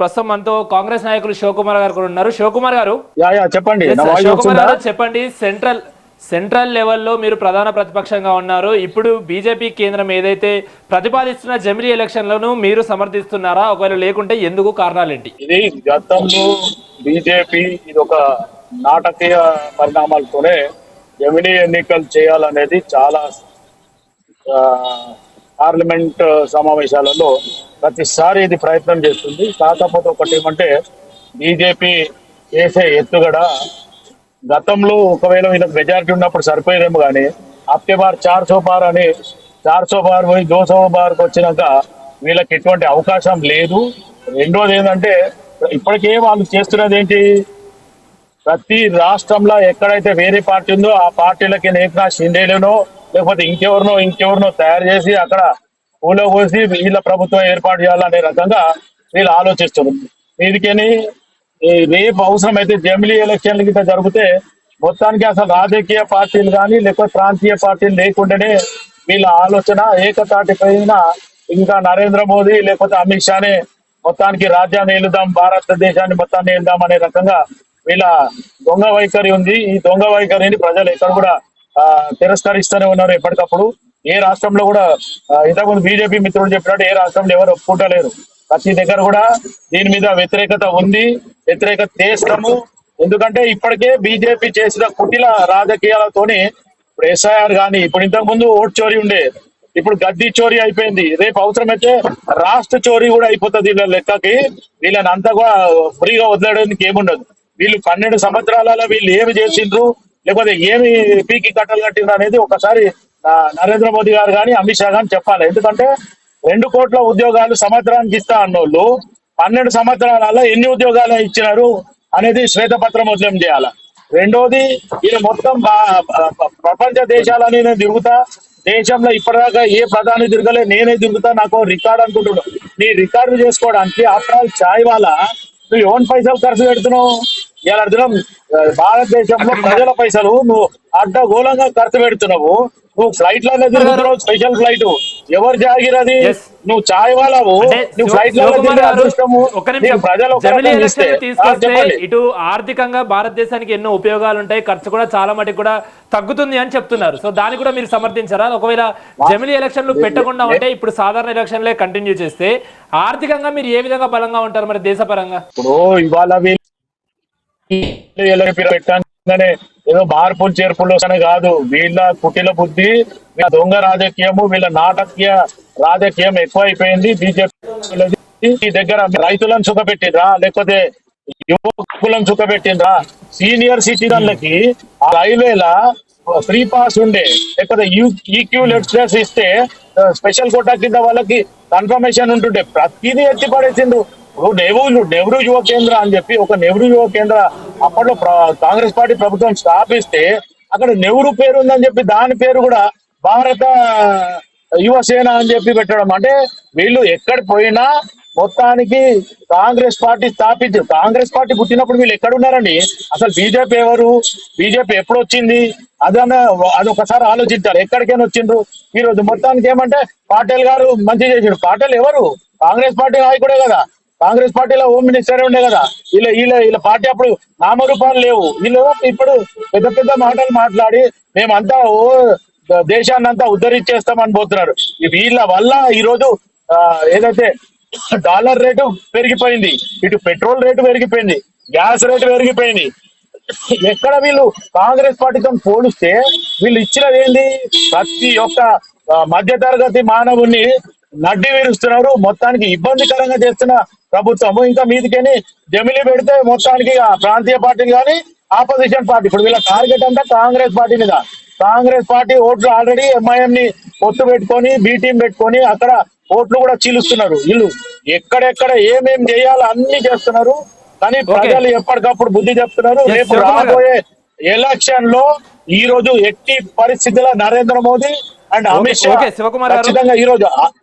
ప్రస్తుతం మనతో కాంగ్రెస్ నాయకులు శివకుమార్ గారు కూడా ఉన్నారు. శివకుమార్ గారు చెప్పండి. శివకుమార్ గారు చెప్పండి. సెంట్రల్ లెవెల్లో మీరు ప్రధాన ప్రతిపక్షంగా ఉన్నారు. ఇప్పుడు బీజేపీ కేంద్రం ఏదైతే ప్రతిపాదిస్తున్న జమిలీ ఎలక్షన్లను మీరు సమర్థిస్తున్నారా? ఒకవేళ లేకుంటే ఎందుకు, కారణాలేంటి? ఇది గతంలో బీజేపీ ఇది ఒక నాటకీయ పరిణామాలతోనే జమిలీ ఎన్నికలు చేయాలనేది చాలా పార్లమెంట్ సమావేశాలలో ప్రతిసారి ఇది ప్రయత్నం చేస్తుంది. కాకపోతే ఒకటి ఏమంటే బీజేపీ చేసే ఎత్తుగడ గతంలో ఒకవేళ వీళ్ళకి మెజారిటీ ఉన్నప్పుడు సరిపోయేదేమో కానీ అప్కే బార్ 400 బార్ అని 400 బార్ పోయి 200 బార్కి వచ్చినాక వీళ్ళకి ఎటువంటి అవకాశం లేదు. రెండోది ఏంటంటే ఇప్పటికే వాళ్ళు చేస్తున్నది ఏంటి, ప్రతి రాష్ట్రంలో ఎక్కడైతే వేరే పార్టీ ఉందో ఆ పార్టీలకి ఏకనాథ్ షిండేలోనో లేకపోతే ఇంకెవరినో తయారు చేసి అక్కడ పూలో కోసి వీళ్ళ ప్రభుత్వం ఏర్పాటు చేయాలనే రకంగా వీళ్ళు ఆలోచిస్తున్నారు. దీనికని రేపు అవసరమైతే జమిలీ ఎలక్షన్లు గిట్ట జరిగితే మొత్తానికి అసలు రాజకీయ పార్టీలు కానీ లేకపోతే ప్రాంతీయ పార్టీలు లేకుండానే వీళ్ళ ఆలోచన ఏకతాటి పైన ఇంకా నరేంద్ర మోదీ లేకపోతే అమిత్ షానే మొత్తానికి రాజ్యాన్ని ఏలుదాం, భారతదేశాన్ని మొత్తాన్ని ఏలుదాం అనే రకంగా వీళ్ళ దొంగ వైఖరి ఉంది. ఈ దొంగ వైఖరిని ప్రజలు ఎక్కడ కూడా తిరస్కరిస్తూనే ఉన్నారు. ఎప్పటికప్పుడు ఏ రాష్ట్రంలో కూడా ఇంతకుముందు బీజేపీ మిత్రులు చెప్పినట్టు ఏ రాష్ట్రంలో ఎవరు ఒప్పుకుంటలేరు. ప్రతి దగ్గర కూడా దీని మీద వ్యతిరేకత ఉంది, వ్యతిరేకత చేస్తాము. ఎందుకంటే ఇప్పటికే బీజేపీ చేసిన కుటిల రాజకీయాలతోని ఇప్పుడు ఎస్ఐఆర్ కానీ ఇప్పుడు ఇంతకు ముందు ఓట్ చోరీ ఉండే, ఇప్పుడు గద్దీ చోరీ అయిపోయింది. రేపు అవసరమైతే రాష్ట్ర చోరీ కూడా అయిపోతుంది. వీళ్ళ లెక్కకి వీళ్ళని అంతా కూడా ఫ్రీగా వదిలేయడానికి ఏముండదు. వీళ్ళు 12 సంవత్సరాలలో వీళ్ళు ఏమి చేసిండ్రు లేకపోతే ఏమి పీకి కట్టలు కట్టిండ్రు అనేది ఒకసారి నరేంద్ర మోదీ గారు కానీ అమిత్ షా కానీ చెప్పాలి. ఎందుకంటే 2 కోట్ల ఉద్యోగాలు సంవత్సరానికి ఇస్తా అన్నోళ్ళు 12 సంవత్సరాలలో ఎన్ని ఉద్యోగాలు ఇచ్చినారు అనేది శ్వేతపత్రం ఉద్యమం చేయాలి. రెండోది ఇది మొత్తం ప్రపంచ దేశాలని నేను తిరుగుతా, దేశంలో ఇప్పటిదాకా ఏ ప్రధాని తిరగలే, నేనే తిరుగుతా, నాకు రికార్డ్ అనుకుంటున్నాను. నీ రికార్డు చేసుకోవడానికి ఆఫ్టర్ ఆల్ ఛాయ్ వాళ్ళ నువ్వు ఎవరి పైసలు ఖర్చు పెడుతున్నావు? ఇలా అర్థం భారతదేశంలో ప్రజల పైసలు నువ్వు అడ్డగోళంగా ఖర్చు పెడుతున్నావు. నువ్వు ఫ్లైట్ లోనే తిరుగుతున్నావు, స్పెషల్ ఫ్లైట్. ఎవరు జాగిరది? నువ్వు ఛాయ్ వాళ్ళవు, నువ్వు ఫ్లైట్ లో ఇటు ఆర్థికంగా భారతదేశానికి ఎన్నో ఉపయోగాలు ఉంటాయి, ఖర్చు కూడా చాలా మటుకు కూడా తగ్గుతుంది అని చెప్తున్నారు. సో దాన్ని కూడా మీరు సమర్థించారా? ఒకవేళ జమిలీ ఎలక్షన్లు పెట్టకుండా ఉంటే ఇప్పుడు సాధారణ ఎలక్షన్లే కంటిన్యూ చేస్తే ఆర్థికంగా మీరు ఏ విధంగా బలంగా ఉంటారు మరి దేశపరంగా? ఇప్పుడు ఇవాళ పెట్టగానే ఏదో మార్పులు చేర్పులు వస్తానే కాదు, వీళ్ళ కుటిల బుద్ధి, వీళ్ళ దొంగ రాజకీయము, వీళ్ళ నాటకీయ రాజకీయం ఎక్కువైపోయింది. బీజేపీ దగ్గర రైతులను సుఖపెట్టిండ్రా లేకపోతే యువకులను సుఖపెట్టిండ్రా? సీనియర్ సిటిజన్లకి ఆ రైల్వేల ఫ్రీ పాస్ ఉండే లేకపోతే ఈక్యూ ఎక్స్ప్రెస్ ఇస్తే స్పెషల్ కోటా కింద వాళ్ళకి కన్ఫర్మేషన్ ఉంటుండే. ప్రతిదీ ఎత్తి పడేసిండు. నెహ్రూ యువ కేంద్ర అని చెప్పి ఒక నెహ్రూ యువ కేంద్ర అప్పట్లో కాంగ్రెస్ పార్టీ ప్రభుత్వం స్థాపిస్తే అక్కడ నెహ్రూ పేరు ఉందని చెప్పి దాని పేరు కూడా భారత యువసేన అని చెప్పి పెట్టడం. అంటే వీళ్ళు ఎక్కడ పోయినా మొత్తానికి కాంగ్రెస్ పార్టీ స్థాపించారు. కాంగ్రెస్ పార్టీ పుట్టినప్పుడు వీళ్ళు ఎక్కడున్నారండి? అసలు బీజేపీ ఎవరు? బీజేపీ ఎప్పుడు వచ్చింది? అది ఒకసారి ఆలోచించారు. ఎక్కడికైనా వచ్చిండ్రు. ఈ రోజు మొత్తానికి ఏమంటే పాటేల్ గారు మంచి చేసిండు. పాటేల్ ఎవరు? కాంగ్రెస్ పార్టీ నాయకుడే కదా. కాంగ్రెస్ పార్టీలో హోమ్ మినిస్టర్ ఉండే కదా. వీళ్ళ పార్టీ అప్పుడు నామరూపాలు లేవు. వీళ్ళు ఇప్పుడు పెద్ద పెద్ద మాటలు మాట్లాడి మేమంతా దేశాన్ని అంతా ఉద్ధరించేస్తామని పోతున్నారు. వీళ్ళ వల్ల ఈరోజు ఏదైతే డాలర్ రేటు పెరిగిపోయింది, ఇటు పెట్రోల్ రేటు పెరిగిపోయింది, గ్యాస్ రేటు పెరిగిపోయింది. ఎక్కడ వీళ్ళు కాంగ్రెస్ పార్టీతో పోలిస్తే వీళ్ళు ఇచ్చినది ఏంది? ప్రతి ఒక్క మధ్యతరగతి మానవుని నడ్డి వీరుస్తున్నారు. మొత్తానికి ఇబ్బందికరంగా చేస్తున్న ప్రభుత్వము. ఇంకా మీదికని జమిలీ పెడితే మొత్తానికి ప్రాంతీయ పార్టీలు కానీ ఆపోజిషన్ పార్టీ, ఇప్పుడు వీళ్ళ టార్గెట్ అంతా కాంగ్రెస్ పార్టీ మీద. కాంగ్రెస్ పార్టీ ఓట్లు ఆల్రెడీ ఎంఐఎం ని పొత్తు పెట్టుకొని బి టీం పెట్టుకొని అక్కడ ఓట్లు కూడా చీలుస్తున్నారు. వీళ్ళు ఎక్కడెక్కడ ఏమేం చేయాలో అన్ని చేస్తున్నారు. కానీ ప్రజలు ఎప్పటికప్పుడు బుద్ధి చెప్తున్నారు. రేపు రాబోయే ఎలక్షన్ లో ఈ రోజు ఎట్టి పరిస్థితుల్లో నరేంద్ర మోదీ అండ్ అమిత్ షా ఖచ్చితంగా ఈ రోజు